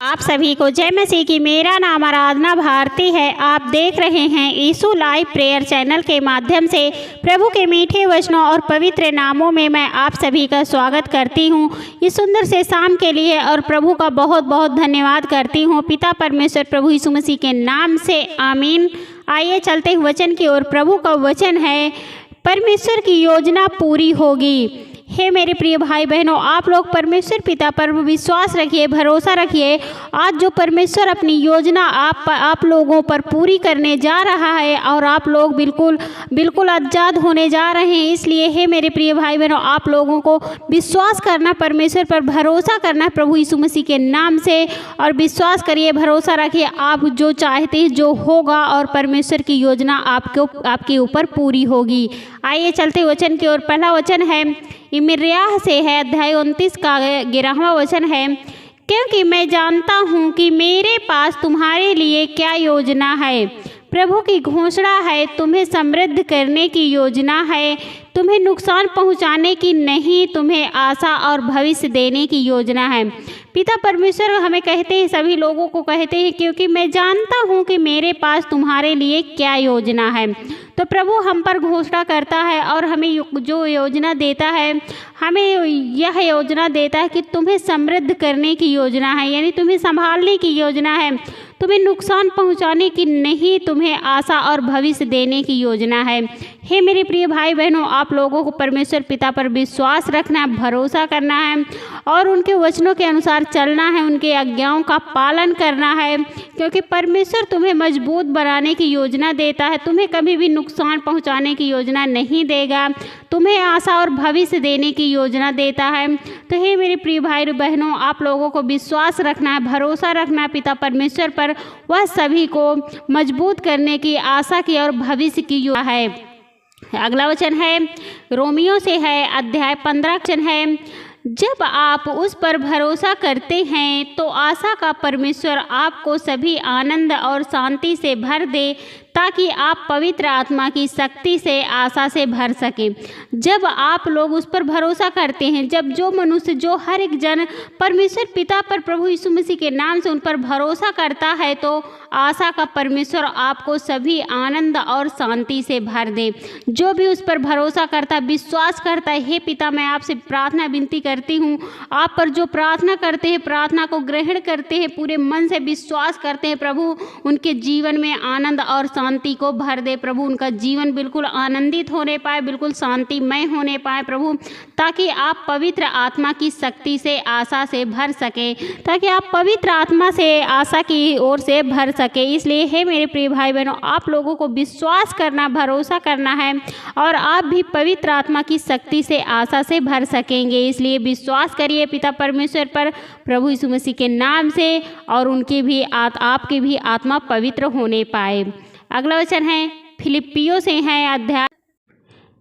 आप सभी को जय मसीह की। मेरा नाम आराधना भारती है। आप देख रहे हैं यीशु लाइव प्रेयर चैनल के माध्यम से प्रभु के मीठे वचनों और पवित्र नामों में मैं आप सभी का स्वागत करती हूं। इस सुंदर से शाम के लिए और प्रभु का बहुत बहुत धन्यवाद करती हूं। पिता परमेश्वर प्रभु यीशु मसीह के नाम से आमीन। आइए चलते हुए वचन की ओर। प्रभु का वचन है, परमेश्वर की योजना पूरी होगी। हे मेरे प्रिय भाई बहनों, आप लोग परमेश्वर पिता पर विश्वास रखिए, भरोसा रखिए। आज जो परमेश्वर अपनी योजना आप लोगों पर पूरी करने जा रहा है और आप लोग बिल्कुल आज़ाद होने जा रहे हैं। इसलिए हे मेरे प्रिय भाई बहनों, आप लोगों को विश्वास करना, परमेश्वर पर भरोसा करना प्रभु यीशु मसीह के नाम से। और विश्वास करिए, भरोसा रखिए, आप जो चाहते हैं जो होगा और परमेश्वर की योजना आपके ऊपर पूरी होगी। आइए चलते वचन की ओर। पहला वचन है यिर्मयाह से है, अध्याय 29 का 11वां वचन है। क्योंकि मैं जानता हूँ कि मेरे पास तुम्हारे लिए क्या योजना है। प्रभु की घोषणा है, तुम्हें समृद्ध करने की योजना है, तुम्हें नुकसान पहुँचाने की नहीं, तुम्हें आशा और भविष्य देने की योजना है। पिता परमेश्वर हमें कहते हैं, सभी लोगों को कहते हैं, क्योंकि मैं जानता हूँ कि मेरे पास तुम्हारे लिए क्या योजना है। तो प्रभु हम पर घोषणा करता है और हमें जो योजना देता है, हमें यह योजना देता है कि तुम्हें समृद्ध करने की योजना है, यानी तुम्हें संभालने की योजना है, तुम्हें नुकसान पहुंचाने की नहीं, तुम्हें आशा और भविष्य देने की योजना है। हे मेरे प्रिय भाई बहनों, आप लोगों को परमेश्वर पिता पर विश्वास रखना, भरोसा करना है और उनके वचनों के अनुसार चलना है, उनके आज्ञाओं का पालन करना है। क्योंकि परमेश्वर तुम्हें मजबूत बनाने की योजना देता है, तुम्हें कभी भी नुकसान पहुंचाने की योजना नहीं देगा, तुम्हें आशा और भविष्य देने की योजना देता है। तो हे मेरे प्रिय भाई बहनों, आप लोगों को विश्वास रखना है, भरोसा रखना है पिता परमेश्वर पर। वह सभी को मजबूत करने की, आशा की और भविष्य की योजना है। अगला वचन है रोमियो से है, अध्याय 15 वचन है। जब आप उस पर भरोसा करते हैं तो आशा का परमेश्वर आपको सभी आनंद और शांति से भर दे, ताकि आप पवित्र आत्मा की शक्ति से आशा से भर सकें। जब आप लोग उस पर भरोसा करते हैं, जब जो मनुष्य, जो हर एक जन परमेश्वर पिता पर, प्रभु यीशु मसीह के नाम से उन पर भरोसा करता है, तो आशा का परमेश्वर आपको सभी आनंद और शांति से भर दे। जो भी उस पर भरोसा करता, विश्वास करता है, हे पिता मैं आपसे प्रार्थना विनती करती हूँ, आप पर जो प्रार्थना करते हैं, प्रार्थना को ग्रहण करते हैं, पूरे मन से विश्वास करते हैं, प्रभु उनके जीवन में आनंद और शांति को भर दे। प्रभु उनका जीवन बिल्कुल आनंदित होने पाए, बिल्कुल शांतिमय होने पाए प्रभु, ताकि आप पवित्र आत्मा की शक्ति से, आशा से भर सके, ताकि आप पवित्र आत्मा से, आशा की ओर से भर सके। इसलिए हे मेरे प्रिय भाई बहनों, आप लोगों को विश्वास करना, भरोसा करना है और आप भी पवित्र आत्मा की शक्ति से, आशा से भर सकेंगे। इसलिए विश्वास करिए पिता परमेश्वर पर, प्रभु यीशु मसीह के नाम से, और उनकी भी आपकी भी आत्मा पवित्र होने पाए। अगला वचन है फिलिप्पियों से है, अध्याय।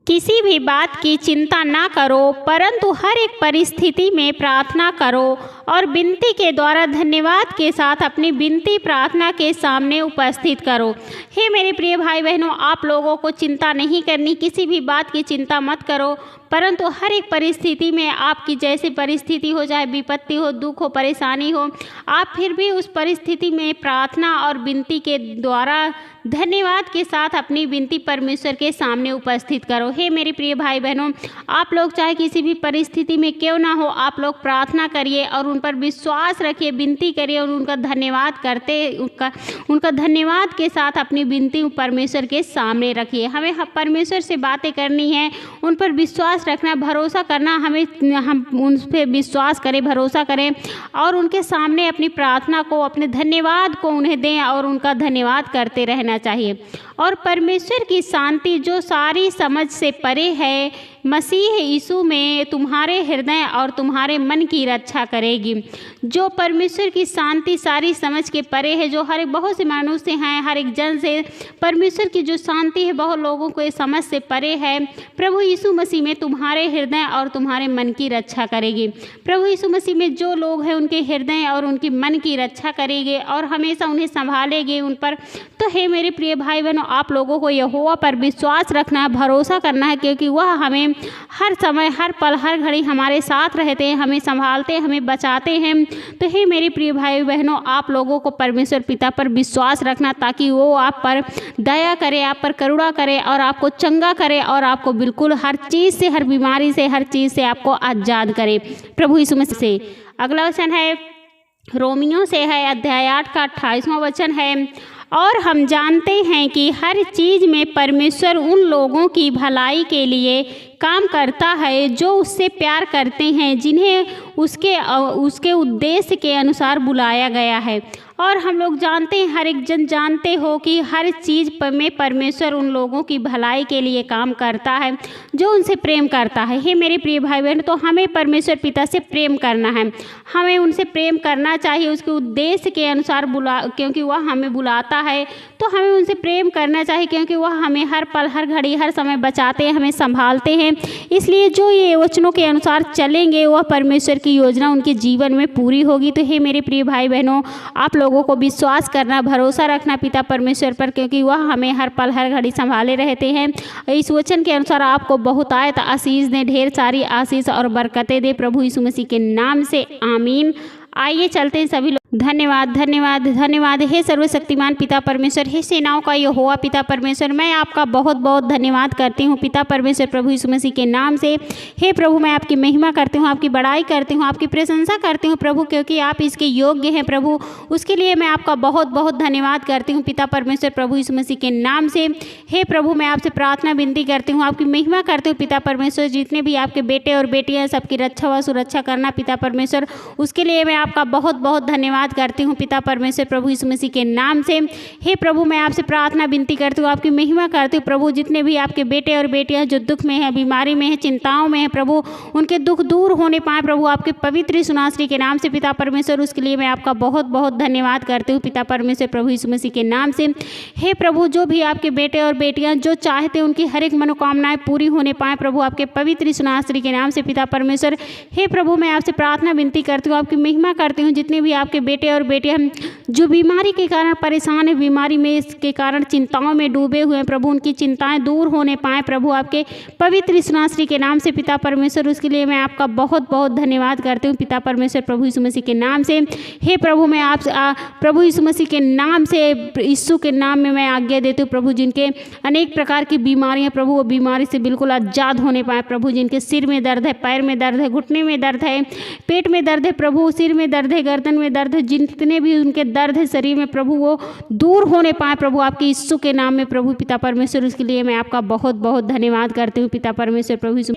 किसी भी बात की चिंता ना करो, परंतु हर एक परिस्थिति में प्रार्थना करो और विनती के द्वारा धन्यवाद के साथ अपनी विनती प्रार्थना के सामने उपस्थित करो। हे मेरे प्रिय भाई बहनों, आप लोगों को चिंता नहीं करनी, किसी भी बात की चिंता मत करो, परंतु हर एक परिस्थिति में, आपकी जैसी परिस्थिति हो, चाहे विपत्ति हो, दुख हो, परेशानी हो, आप फिर भी उस परिस्थिति में प्रार्थना और विनती के द्वारा धन्यवाद के साथ अपनी विनती परमेश्वर के सामने उपस्थित करो। हे मेरे प्रिय भाई बहनों, आप लोग चाहे किसी भी परिस्थिति में क्यों ना हो, आप लोग प्रार्थना करिए और उन पर विश्वास रखिए, विनती करिए और उनका धन्यवाद के साथ अपनी विनती परमेश्वर के सामने रखिए। हमें परमेश्वर से बातें करनी है, उन पर विश्वास रखना, भरोसा करना, हम उन पर विश्वास करें, भरोसा करें और उनके सामने अपनी प्रार्थना को, अपने धन्यवाद को उन्हें दें और उनका धन्यवाद करते रहना चाहिए। और परमेश्वर की शांति जो सारी समझ से परे है, मसीह यीशु में तुम्हारे हृदय और तुम्हारे मन की रक्षा करेगी। जो परमेश्वर की शांति सारी समझ के परे है, जो बहुत से मनुष्य हैं, हर एक जन से परमेश्वर की जो शांति है, बहुत लोगों को ये समझ से परे है, प्रभु यीशु मसीह में तुम्हारे हृदय और तुम्हारे मन की रक्षा करेगी। प्रभु यीशु मसीह में जो लोग हैं, उनके हृदय और उनके मन की रक्षा करेंगे और हमेशा उन्हें संभालेंगे उन पर। तो हे मेरे प्रिय भाई बहनों, आप लोगों को यहोवा पर विश्वास रखना है, भरोसा करना है, क्योंकि वह हमें हर समय, हर पल, हर घड़ी हमारे साथ रहते हैं, हमें संभालते हैं, हमें बचाते हैं। तो हे मेरे प्रिय भाई बहनों, आप लोगों को परमेश्वर पिता पर विश्वास रखना, ताकि वो आप पर दया करे, आप पर करुणा करे और आपको चंगा करे और आपको बिल्कुल हर चीज़ से, हर बीमारी से, हर चीज़ से आपको आज़ाद करे प्रभु यीशु मसीह से। अगला वचन है रोमियो से है, अध्याय 8 का 28वां वचन है, और हम जानते हैं कि हर चीज़ में परमेश्वर उन लोगों की भलाई के लिए काम करता है जो उससे प्यार करते हैं, जिन्हें उसके उद्देश्य के अनुसार बुलाया गया है। और हम लोग जानते हैं, हर एक जन जानते हो कि हर चीज़ में परमेश्वर उन लोगों की भलाई के लिए काम करता है जो उनसे प्रेम करता है। हे मेरे प्रिय भाई बहन, तो हमें परमेश्वर पिता से प्रेम करना है, हमें उनसे प्रेम करना चाहिए उसके उद्देश्य के अनुसार क्योंकि वह हमें बुलाता है, तो हमें उनसे प्रेम करना चाहिए, क्योंकि वह हमें हर पल, हर घड़ी, हर समय बचाते हैं, हमें संभालते हैं। इसलिए जो ये वचनों के अनुसार चलेंगे, वह परमेश्वर की योजना उनके जीवन में पूरी होगी। तो हे मेरे प्रिय भाई बहनों, आप लोगों को विश्वास करना, भरोसा रखना पिता परमेश्वर पर, क्योंकि वह हमें हर पल, हर घड़ी संभाले रहते हैं। इस वचन के अनुसार आपको बहुतायत आशीष दें, ढेर सारी आशीष और बरकतें दे प्रभु यीशु मसीह के नाम से, आमीन। आइए चलते हैं सभी लोग। धन्यवाद, धन्यवाद, धन्यवाद। हे सर्वशक्तिमान पिता परमेश्वर, हे सेनाओं का यहोवा पिता परमेश्वर, मैं आपका बहुत बहुत धन्यवाद करती हूँ पिता परमेश्वर प्रभु यीशु मसीह के नाम से। हे प्रभु, मैं आपकी महिमा करती हूँ, आपकी बड़ाई करती हूँ, आपकी प्रशंसा करती हूँ प्रभु, क्योंकि आप इसके योग्य हैं प्रभु। उसके लिए मैं आपका बहुत बहुत धन्यवाद करती हूँ पिता परमेश्वर प्रभु यीशु मसीह के नाम से। हे प्रभु, मैं आपसे प्रार्थना विनती करती हूँ, आपकी महिमा करती हूँ पिता परमेश्वर। जितने भी आपके बेटे और बेटियाँ हैं, सबकी रक्षा व सुरक्षा करना पिता परमेश्वर, उसके लिए मैं आपका बहुत बहुत धन्यवाद करती हूँ पिता परमेश्वर प्रभु यीशु मसीह के नाम से। हे प्रभु, मैं आपसे प्रार्थना विनती करती हूँ, आपकी महिमा करती हूँ प्रभु। जितने भी आपके बेटे और बेटियाँ जो दुख में हैं, बीमारी में हैं, चिंताओं में हैं प्रभु, उनके दुख दूर होने पाए प्रभु, आपके पवित्र सुनाश्री के नाम से पिता परमेश्वर। उसके लिए मैं आपका बहुत बहुत धन्यवाद करती हूँ पिता परमेश्वर प्रभु यीशु मसीह के नाम से। हे प्रभु, जो भी आपके बेटे और बेटियाँ जो चाहते हैं, उनकी हर एक मनोकामनाएं पूरी होने पाए प्रभु, आपके पवित्र सुनाश्री के नाम से पिता परमेश्वर। हे प्रभु, मैं आपसे प्रार्थना विनती करती हूँ, आपकी महिमा करती हूँ। जितने भी आपके बेटे और बेटियां जो बीमारी के कारण परेशान है, बीमारी में इसके कारण चिंताओं में डूबे हुए हैं प्रभु, उनकी चिंताएं दूर होने पाए प्रभु, आपके पवित्र सुनाश्री के नाम से पिता परमेश्वर। उसके लिए मैं आपका बहुत बहुत धन्यवाद करती हूँ पिता परमेश्वर प्रभु यीशु मसीह के नाम से। हे प्रभु, मैं आप प्रभु यीशु मसीह के नाम से, यीशु के नाम में मैं आज्ञा देती हूँ प्रभु, जिनके अनेक प्रकार की बीमारियाँ प्रभु, वो बीमारी से बिल्कुल आज़ाद होने पाए प्रभु। जिनके सिर में दर्द है, पैर में दर्द है, घुटने में दर्द है, पेट में दर्द है प्रभु, सिर में दर्द है, गर्दन में दर्द है, जितने भी उनके दर्द है शरीर में प्रभु, वो दूर होने पाए प्रभु, आपके यीशु के नाम में प्रभु पिता परमेश्वर। उसके लिए मैं आपका बहुत बहुत धन्यवाद करती हूँ पिता परमेश्वर प्रभु यीशु।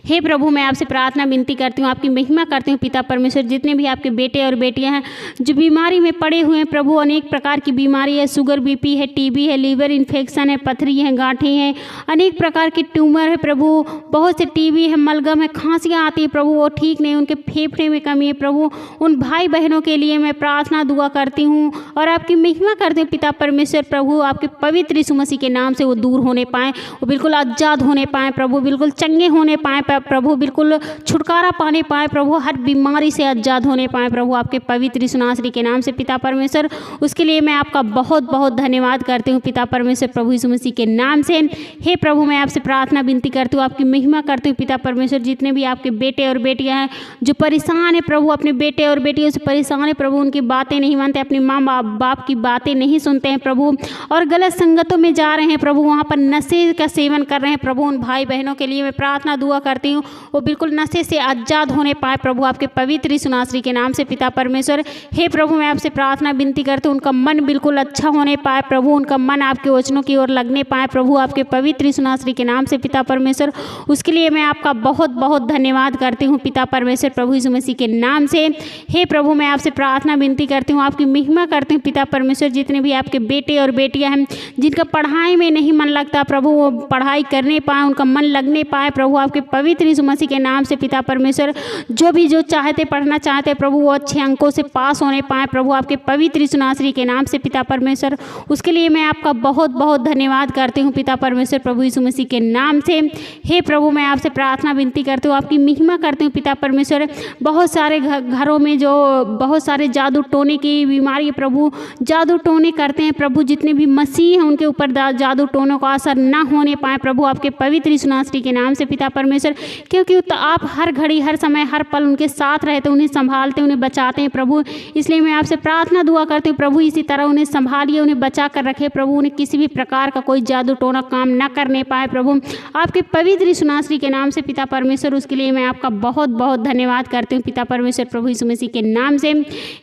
हे प्रभु, मैं आपसे प्रार्थना विनती करती हूँ, आपकी महिमा करती हूँ पिता परमेश्वर। जितने भी आपके बेटे और बेटियाँ हैं जो बीमारी में पड़े हुए हैं प्रभु, अनेक प्रकार की बीमारी है, शुगर, बीपी है, टीबी है, लीवर इन्फेक्शन है, पथरी है, गांठें हैं, अनेक प्रकार की ट्यूमर है प्रभु, बहुत से टीबी है, मलगम है, खांसियाँ आती है प्रभु, वो ठीक नहीं, उनके फेफड़े में कमी है प्रभु। उन भाई बहनों के लिए मैं प्रार्थना दुआ करती हूँ और आपकी महिमा करती हूँ पिता परमेश्वर प्रभु, आपके पवित्र यीशु मसीह के नाम से वो दूर होने पाएँ, वो बिल्कुल आज़ाद होने पाएँ प्रभु, बिल्कुल चंगे होने पाए प्रभु, बिल्कुल छुटकारा पाने पाए प्रभु, हर बीमारी से आज़ाद होने पाए प्रभु, आपके पवित्र सुनाश्री के नाम से पिता परमेश्वर। उसके लिए मैं आपका बहुत बहुत धन्यवाद करती हूँ पिता परमेश्वर प्रभु यीशु मसीह के नाम से। हे प्रभु, मैं आपसे प्रार्थना विनती करती हूँ, आपकी महिमा करती हूँ पिता परमेश्वर। जितने भी आपके बेटे और बेटियाँ हैं जो परेशान है प्रभु, अपने बेटे और बेटियों से परेशान है प्रभु, उनकी बातें नहीं मानते, अपने माँ बाप की बातें नहीं सुनते हैं प्रभु, और गलत संगतों में जा रहे हैं प्रभु, वहाँ पर नशे का सेवन कर रहे हैं प्रभु, उन भाई बहनों के लिए मैं प्रार्थना दुआ करती हूँ, वो बिल्कुल नशे से आज़ाद होने पाए प्रभु, आपके पवित्र सुनाश्री के नाम से पिता परमेश्वर। हे प्रभु, मैं आपसे प्रार्थना विनती करती हूँ, उनका मन बिल्कुल अच्छा होने पाए प्रभु, उनका मन आपके वचनों की ओर लगने पाए प्रभु, आपके पवित्र सुनाश्री के नाम से पिता परमेश्वर। उसके लिए मैं आपका बहुत बहुत धन्यवाद करती हूँ पिता परमेश्वर प्रभु यीशु मसीह के नाम से। हे प्रभु, मैं आपसे प्रार्थना विनती करती हूँ, आपकी महिमा करती हूँ पिता परमेश्वर। जितने भी आपके बेटे और बेटियाँ हैं जिनका पढ़ाई में नहीं मन लगता प्रभु, वो पढ़ाई करने पाए, उनका मन लगने पाए प्रभु, आपके आपके पवित्र यीशु मसीह के नाम से पिता परमेश्वर, जो चाहते पढ़ना चाहते प्रभु वो अच्छे अंकों से पास होने पाए प्रभु आपके पवित्र यीशु नासरी के नाम से पिता परमेश्वर। उसके लिए मैं आपका बहुत बहुत धन्यवाद करती हूँ पिता परमेश्वर प्रभु यीशु मसीह के नाम से। हे प्रभु, मैं आपसे प्रार्थना विनती करती हूँ, आपकी महिमा करती हूँ पिता परमेश्वर। बहुत सारे घरों में जो बहुत सारे जादू टोने की बीमारी प्रभु, जादू टोने करते हैं प्रभु, जितने भी मसीह हैं उनके ऊपर जादू टोनों का असर ना होने पाए प्रभु आपके पवित्र यीशु नासरी के नाम से पिता परमेश्वर। क्योंकि आप हर घड़ी हर समय हर पल उनके साथ रहते, उन्हें संभालते, उन्हें बचाते हैं प्रभु। इसलिए मैं आपसे प्रार्थना दुआ करती हूँ प्रभु, इसी तरह उन्हें संभालिए, उन्हें बचा कर रखे प्रभु, उन्हें किसी भी प्रकार का कोई जादू टोना काम न करने पाए प्रभु आपके पवित्र यीशु नासरी के नाम से पिता परमेश्वर। उसके लिए मैं आपका बहुत बहुत धन्यवाद करती हूँ पिता परमेश्वर प्रभु यीशु मसीह के नाम से।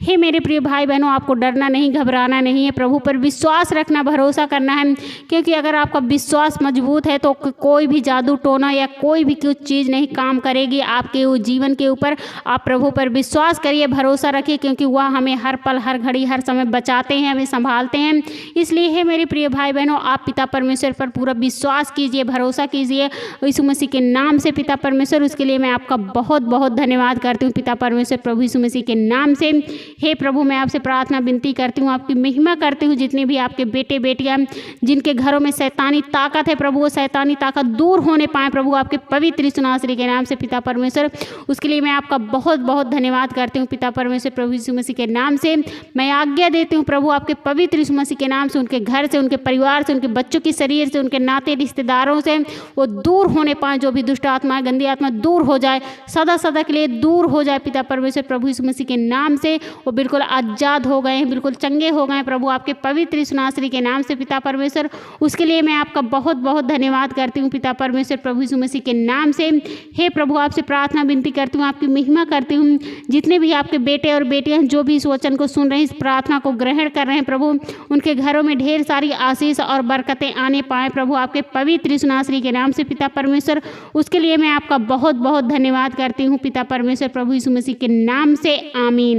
हे मेरे प्रिय भाई बहनों, आपको डरना नहीं, घबराना नहीं है, प्रभु पर विश्वास रखना, भरोसा करना है। क्योंकि अगर आपका विश्वास मजबूत है तो कोई भी जादू टोना या कोई भी कुछ चीज़ नहीं काम करेगी आपके जीवन के ऊपर। आप प्रभु पर विश्वास करिए, भरोसा रखिए, क्योंकि वह हमें हर पल हर घड़ी हर समय बचाते हैं, हमें संभालते हैं। इसलिए हे मेरे प्रिय भाई बहनों, आप पिता परमेश्वर पर पूरा विश्वास कीजिए, भरोसा कीजिए यीशु मसीह के नाम से पिता परमेश्वर। उसके लिए मैं आपका बहुत बहुत धन्यवाद करती हूँ पिता परमेश्वर प्रभु यीशु मसीह के नाम से। हे प्रभु, मैं आपसे प्रार्थना विनती करती हूँ, आपकी महिमा करती हूँ। जितने भी आपके बेटे बेटियाँ जिनके घरों में शैतानी ताकत है प्रभु, वो शैतानी ताकत दूर होने पाए प्रभु आपके पवित्र यीशु नासरी के नाम से पिता परमेश्वर। उसके लिए मैं आपका बहुत बहुत धन्यवाद करती हूँ पिता परमेश्वर प्रभु यीशु मसीह के नाम से। मैं आज्ञा देती हूँ प्रभु आपके पवित्र यीशु मसीह के नाम से, उनके घर से, उनके परिवार से, उनके बच्चों के शरीर से, उनके नाते रिश्तेदारों से वो दूर होने पाए। जो भी दुष्ट आत्मा, गंदी आत्मा दूर हो जाए, सदा सदा के लिए दूर हो जाए पिता परमेश्वर प्रभु यीशु मसीह के नाम से। वो बिल्कुल आज़ाद हो गए हैं, बिल्कुल चंगे हो गए प्रभु आपके पवित्र यीशु नासरी के नाम से पिता परमेश्वर। उसके लिए मैं आपका बहुत बहुत धन्यवाद करती हूँ पिता परमेश्वर प्रभु यीशु मसीह के नाम से। हे प्रभु, आपसे प्रार्थना विनती करती हूँ, आपकी महिमा करती हूँ। जितने भी आपके बेटे और बेटियां जो भी इस वचन को सुन रहे हैं, इस प्रार्थना को ग्रहण कर रहे हैं प्रभु, उनके घरों में ढेर सारी आशीष और बरकतें आने पाए प्रभु आपके पवित्र यीशु नासरी के नाम से पिता परमेश्वर। उसके लिए मैं आपका बहुत बहुत धन्यवाद करती हूँ पिता परमेश्वर प्रभु यीशु मसीह के नाम से। आमीन।